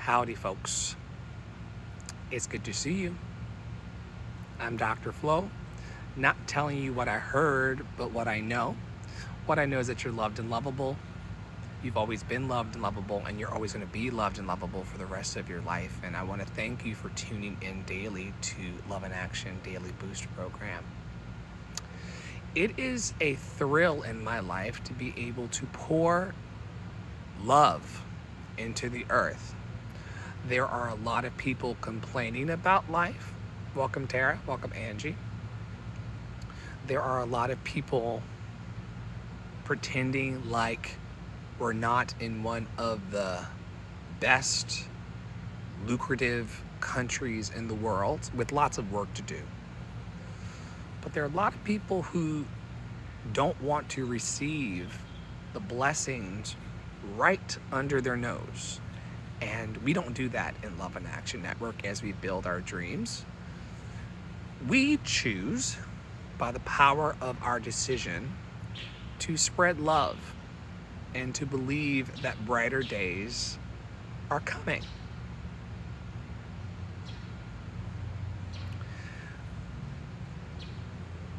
Howdy, folks. It's good to see you. I'm Dr. Flo, not telling you what I heard, but what I know. What I know is that you're loved and lovable. You've always been loved and lovable, and you're always going to be loved and lovable for the rest of your life. And I want to thank you for tuning in daily to Love in Action Daily Boost Program. It is a thrill in my life to be able to pour love into the earth. There are a lot of people complaining about life. Welcome, Tara. Welcome, Angie. There are a lot of people pretending like we're not in one of the best lucrative countries in the world with lots of work to do. But there are a lot of people who don't want to receive the blessings right under their nose. And we don't do that in Love in Action Network as we build our dreams. We choose, by the power of our decision, to spread love and to believe that brighter days are coming.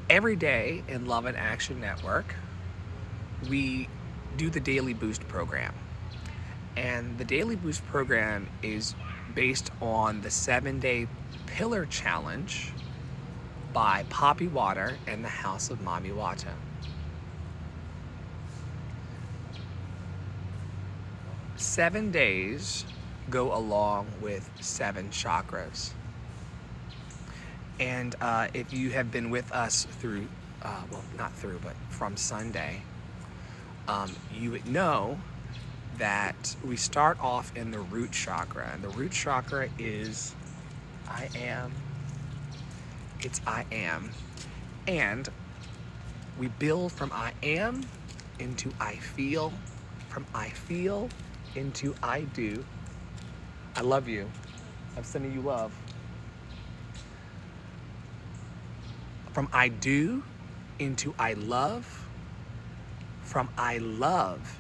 Every day in Love in Action Network, we do the Daily Boost program. And the Daily Boost program is based on the 7-day Pillar Challenge by Poppy Water and the House of Mami Wata. Seven days go along with 7 chakras. And if you have been with us through, but from Sunday, you would know that we start off in the root chakra. And the root chakra is I am. It's I am. And we build from I am into I feel, from I feel into I do. I love you. I'm sending you love. From I do into I love. From I love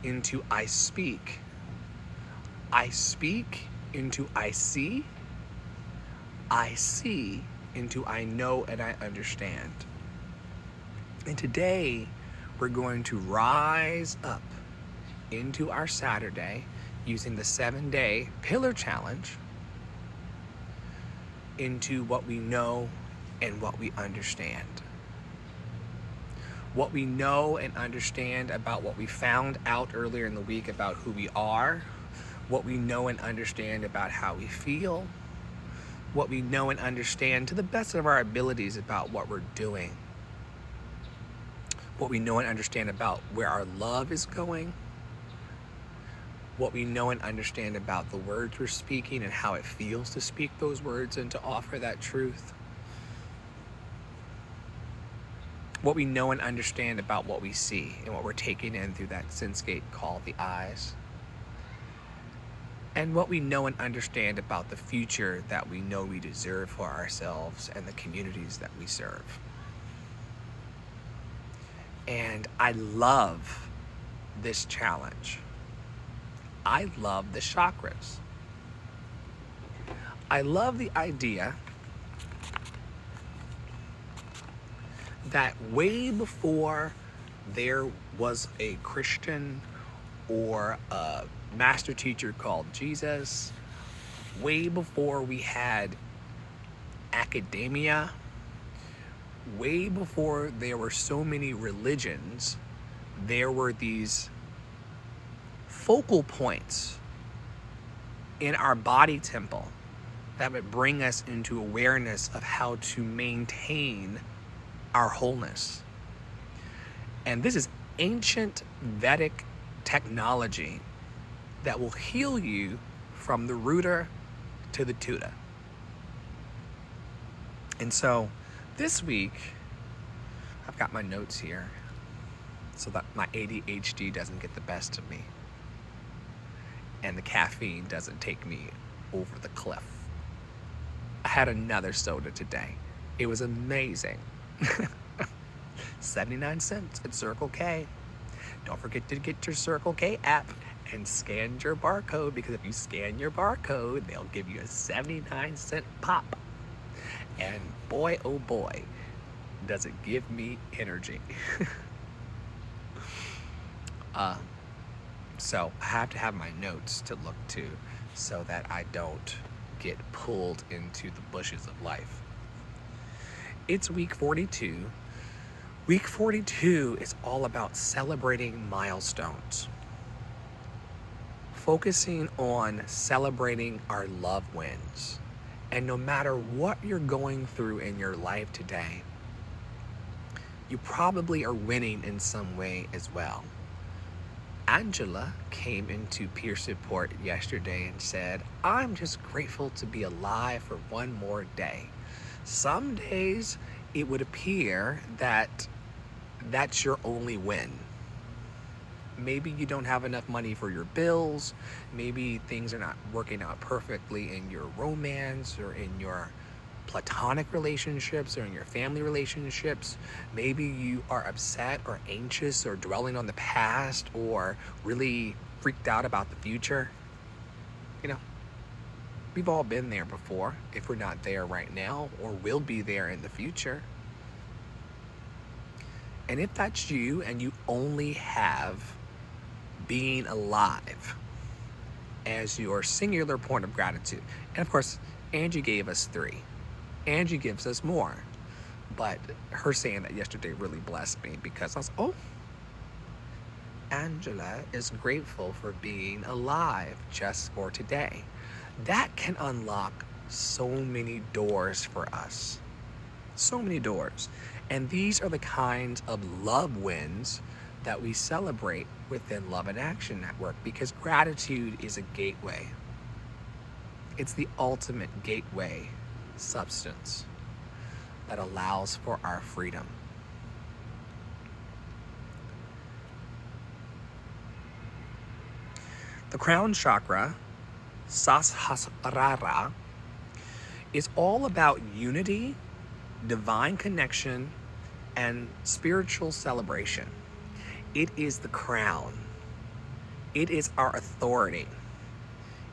into I speak. I speak into I see. I see into I know and I understand. And today we're going to rise up into our Saturday using the 7-day Pillar Challenge into what we know and what we understand. What we know and understand about what we found out earlier in the week about who we are, what we know and understand about how we feel, what we know and understand to the best of our abilities about what we're doing, what we know and understand about where our love is going, what we know and understand about the words we're speaking and how it feels to speak those words and to offer that truth. What we know and understand about what we see and what we're taking in through that sense gate called the eyes. And what we know and understand about the future that we know we deserve for ourselves and the communities that we serve. And I love this challenge. I love the chakras. I love the idea that way before there was a Christian or a master teacher called Jesus, way before we had academia, way before there were so many religions, there were these focal points in our body temple that would bring us into awareness of how to maintain our wholeness. And this is ancient Vedic technology that will heal you from the rooter to the tutor. And so this week, I've got my notes here so that my ADHD doesn't get the best of me and the caffeine doesn't take me over the cliff. I had another soda today. It was amazing. 79 cents at Circle K. Don't forget to get your Circle K app and scan your barcode, because if you scan your barcode, they'll give you a 79-cent pop. And boy, oh boy, does it give me energy. So I have to have my notes to look to so that I don't get pulled into the bushes of life. It's week 42. Week 42 is all about celebrating milestones. Focusing on celebrating our love wins. And no matter what you're going through in your life today, you probably are winning in some way as well. Angela came into peer support yesterday and said, I'm just grateful to be alive for one more day. Some days it would appear that that's your only win. Maybe you don't have enough money for your bills. Maybe things are not working out perfectly in your romance or in your platonic relationships or in your family relationships. Maybe you are upset or anxious or dwelling on the past or really freaked out about the future. You know, we've all been there before, if we're not there right now, or will be there in the future. And if that's you and you only have being alive as your singular point of gratitude, and of course, Angie gave us 3. Angie gives us more, but her saying that yesterday really blessed me, because I was, oh, Angela is grateful for being alive just for today. That can unlock so many doors for us. So many doors. And these are the kinds of love wins that we celebrate within Love in Action Network, because gratitude is a gateway. It's the ultimate gateway substance that allows for our freedom. The crown chakra, Sahasrara, is all about unity, divine connection, and spiritual celebration. It is the crown. It is our authority.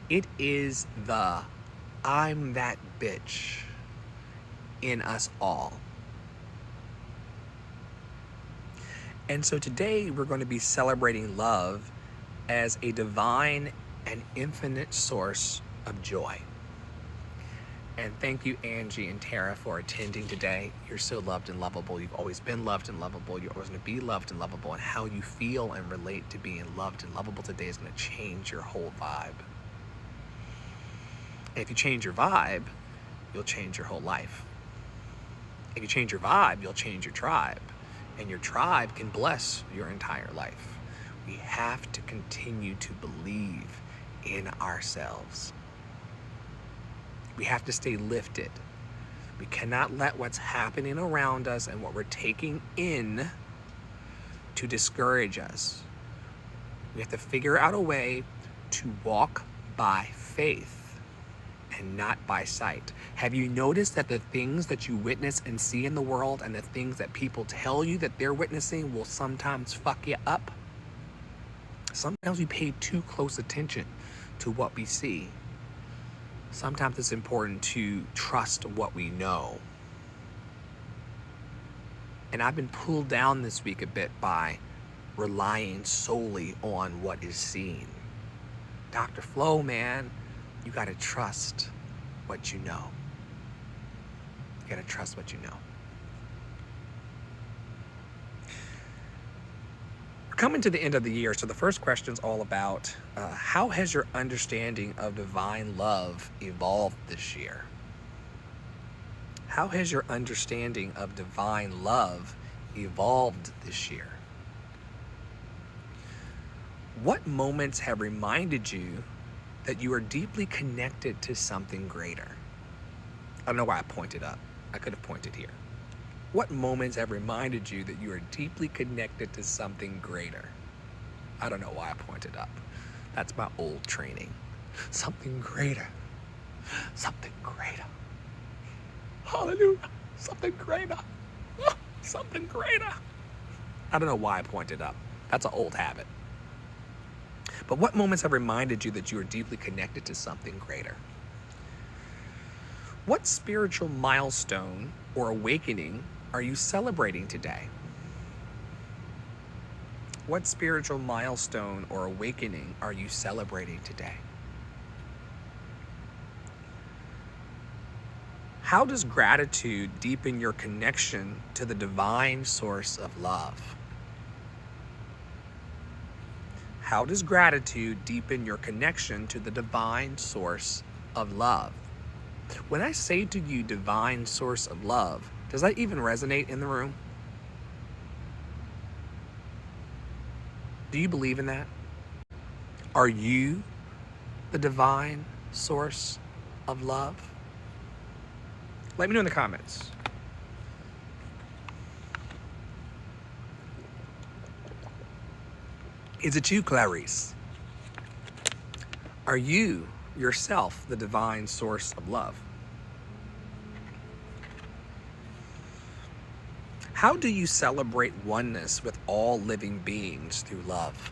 It is the I'm that bitch in us all. And so today we're going to be celebrating love as a divine and infinite source of joy. And thank you, Angie and Tara, for attending today. You're so loved and lovable. You've always been loved and lovable. You're always going to be loved and lovable. And how you feel and relate to being loved and lovable today is going to change your whole vibe. And if you change your vibe, you'll change your whole life. If you change your vibe, you'll change your tribe. And your tribe can bless your entire life. We have to continue to believe in ourselves. We have to stay lifted. We cannot let what's happening around us and what we're taking in to discourage us. We have to figure out a way to walk by faith and not by sight. Have you noticed that the things that you witness and see in the world and the things that people tell you that they're witnessing will sometimes fuck you up? Sometimes we pay too close attention to what we see. Sometimes it's important to trust what we know. And I've been pulled down this week a bit by relying solely on what is seen. Dr. Flo, man, you gotta trust what you know. You gotta trust what you know. We're coming to the end of the year, so the first question is all about how has your understanding of divine love evolved this year? How has your understanding of divine love evolved this year? What moments have reminded you that you are deeply connected to something greater? I don't know why I pointed up. I could have pointed here. What moments have reminded you that you are deeply connected to something greater? I don't know why I pointed up. That's my old training. Something greater. Something greater. Hallelujah. Something greater. Something greater. I don't know why I pointed up. That's an old habit. But what moments have reminded you that you are deeply connected to something greater? What spiritual milestone or awakening are you celebrating today? What spiritual milestone or awakening are you celebrating today? How does gratitude deepen your connection to the divine source of love? How does gratitude deepen your connection to the divine source of love? When I say to you divine source of love, does that even resonate in the room? Do you believe in that? Are you the divine source of love? Let me know in the comments. Is it you, Clarice? Are you yourself the divine source of love? How do you celebrate oneness with all living beings through love?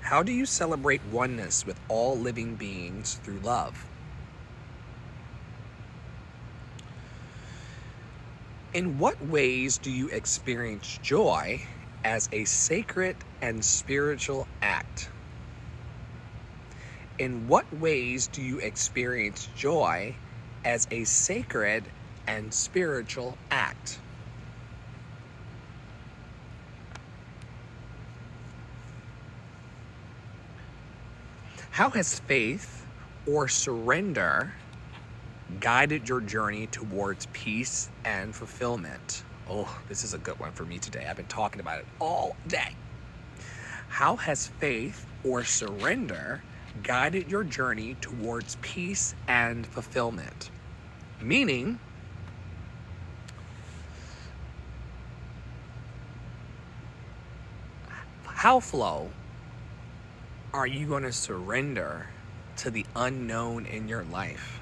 How do you celebrate oneness with all living beings through love? In what ways do you experience joy as a sacred and spiritual act? In what ways do you experience joy as a sacred and spiritual act? How has faith or surrender guided your journey towards peace and fulfillment? Oh, this is a good one for me today. I've been talking about it all day. How has faith or surrender guided your journey towards peace and fulfillment? Meaning, how, Flo, are you going to surrender to the unknown in your life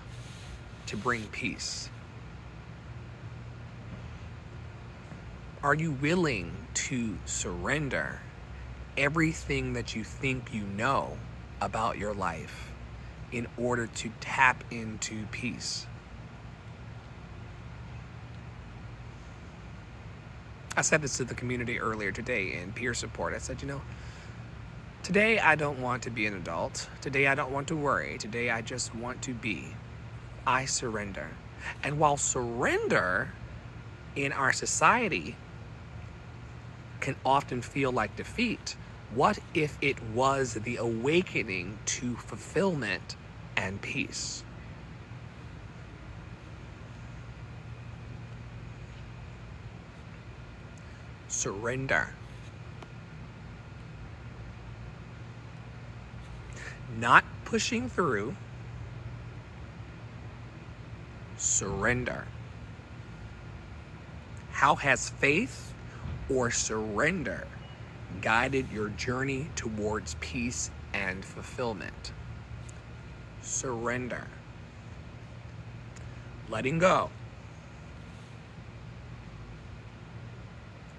to bring peace? Are you willing to surrender everything that you think you know about your life in order to tap into peace? I said this to the community earlier today in peer support. I said, today I don't want to be an adult. Today I don't want to worry. Today I just want to be. I surrender. And while surrender in our society can often feel like defeat, what if it was the awakening to fulfillment and peace? Surrender. Not pushing through. Surrender. How has faith or surrender guided your journey towards peace and fulfillment? Surrender. Letting go.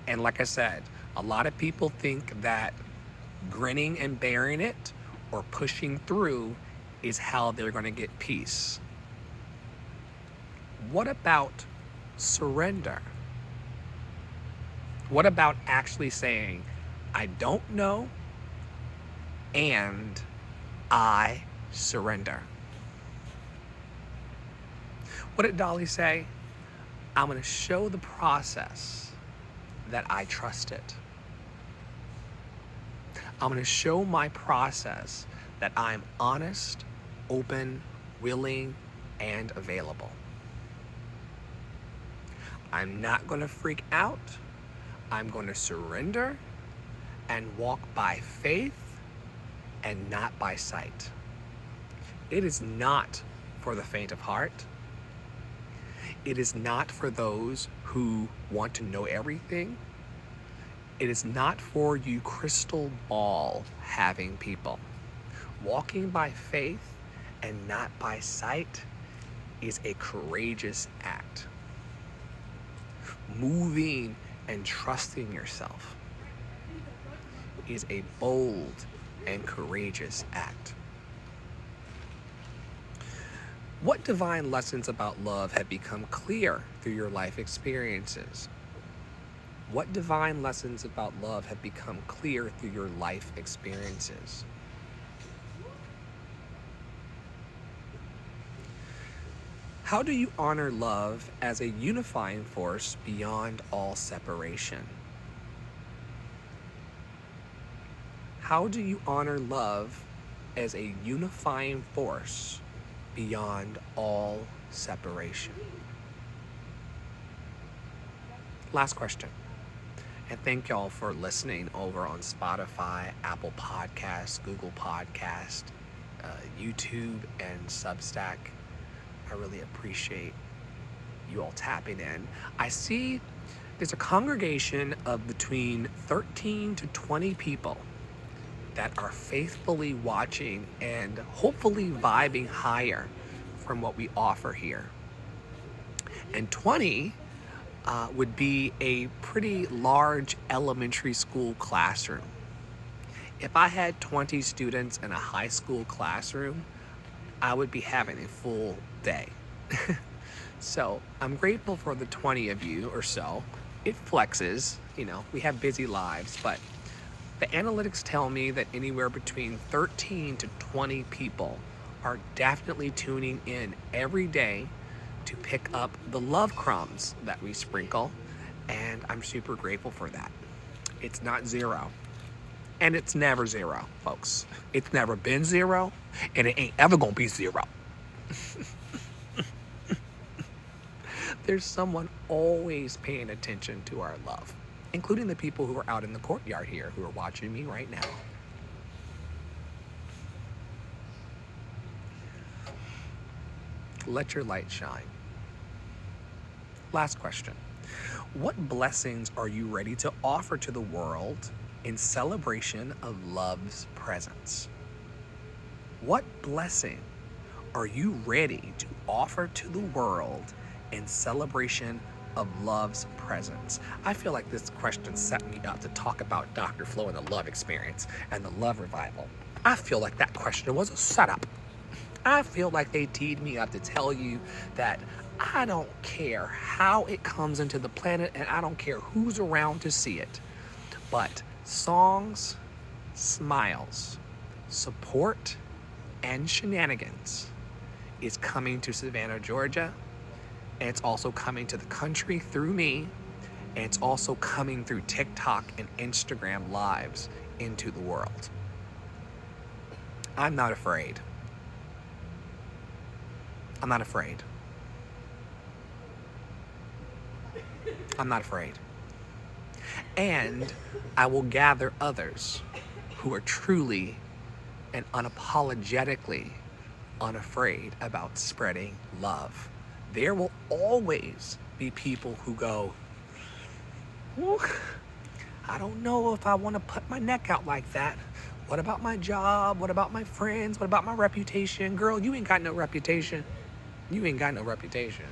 And like I said, a lot of people think that grinning and bearing it or pushing through is how they're going to get peace. What about surrender? What about actually saying, I don't know, and I surrender? What did Dolly say? I'm going to show the process that I trust it. I'm going to show my process that I'm honest, open, willing, and available. I'm not going to freak out. I'm going to surrender and walk by faith and not by sight. It is not for the faint of heart. It is not for those who want to know everything. It is not for you crystal ball having people. Walking by faith and not by sight is a courageous act. Moving and trusting yourself is a bold and courageous act. What divine lessons about love have become clear through your life experiences? What divine lessons about love have become clear through your life experiences? How do you honor love as a unifying force beyond all separation? How do you honor love as a unifying force beyond all separation? Last question. And thank y'all for listening over on Spotify, Apple Podcasts, Google Podcasts, YouTube, and Substack. I really appreciate you all tapping in. I see there's a congregation of between 13 to 20 people that are faithfully watching and hopefully vibing higher from what we offer here. And 20 would be a pretty large elementary school classroom. If I had 20 students in a high school classroom, I would be having a full day. So I'm grateful for the 20 of you or so. It flexes, we have busy lives, but the analytics tell me that anywhere between 13 to 20 people are definitely tuning in every day to pick up the love crumbs that we sprinkle, and I'm super grateful for that. It's not zero, and it's never zero, folks. It's never been zero, and it ain't ever gonna be zero. There's someone always paying attention to our love, including the people who are out in the courtyard here who are watching me right now. Let your light shine. Last question. What blessings are you ready to offer to the world in celebration of love's presence? What blessing are you ready to offer to the world in celebration of love's presence? I feel like this question set me up to talk about Dr. Flo and the love experience and the love revival. I feel like that question was a setup. I feel like they teed me up to tell you that I don't care how it comes into the planet and I don't care who's around to see it, but songs, smiles, support, and shenanigans is coming to Savannah, Georgia, and it's also coming to the country through me, and it's also coming through TikTok and Instagram lives into the world. I'm not afraid. I'm not afraid. I'm not afraid. And I will gather others who are truly and unapologetically unafraid about spreading love. There will always be people who go, I don't know if I want to put my neck out like that. What about my job? What about my friends? What about my reputation? Girl, you ain't got no reputation. You ain't got no reputation.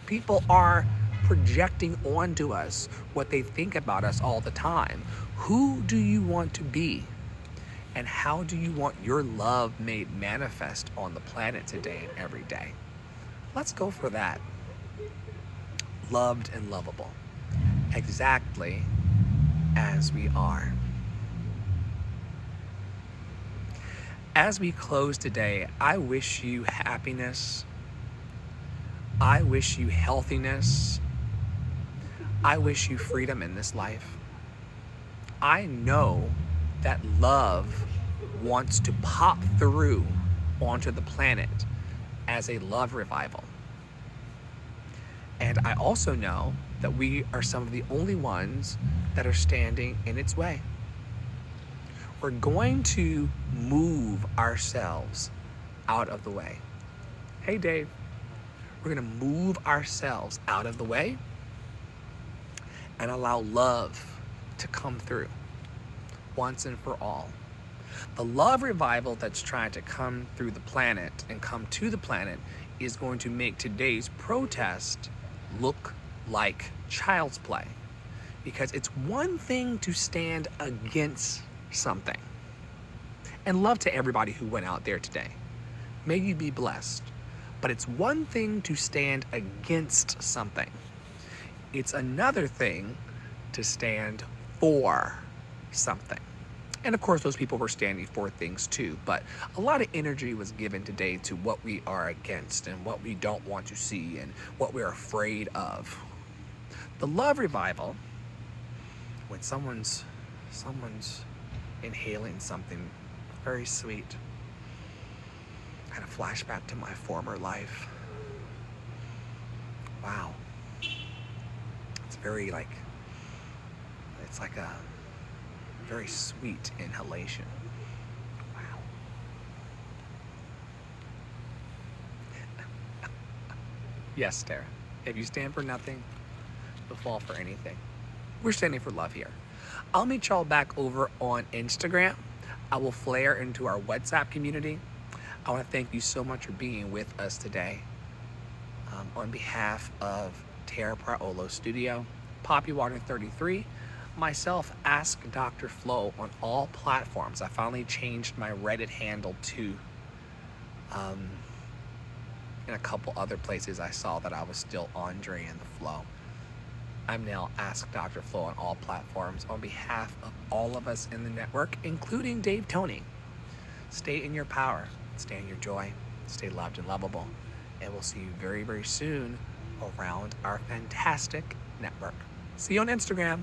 People are projecting onto us what they think about us all the time. Who do you want to be? And how do you want your love made manifest on the planet today and every day? Let's go for that. Loved and lovable. Exactly as we are. As we close today, I wish you happiness. I wish you healthiness. I wish you freedom in this life. I know that love wants to pop through onto the planet as a love revival. And I also know that we are some of the only ones that are standing in its way. We're going to move ourselves out of the way. Hey, Dave. We're going to move ourselves out of the way and allow love to come through once and for all. The love revival that's trying to come through the planet and come to the planet is going to make today's protest look like child's play. Because it's one thing to stand against something. And love to everybody who went out there today. May you be blessed. But it's one thing to stand against something. It's another thing to stand for something. And of course, those people were standing for things too, but a lot of energy was given today to what we are against and what we don't want to see and what we're afraid of. The love revival, when someone's inhaling something very sweet, I had a flashback to my former life. Wow. It's like a very sweet inhalation. Wow. Yes, Tara. If you stand for nothing, you'll fall for anything. We're standing for love here. I'll meet y'all back over on Instagram. I will flare into our WhatsApp community. I want to thank you so much for being with us today. On behalf of Tara Praolo Studio, Poppy Water 33, myself, Ask Dr. Flo on all platforms. I finally changed my Reddit handle to, in a couple other places I saw that I was still Andre and the Flo. I'm now Ask Dr. Flo on all platforms on behalf of all of us in the network, including Dave Tony. Stay in your power, stay in your joy, stay loved and lovable, and we'll see you very, very soon around our fantastic network. See you on Instagram.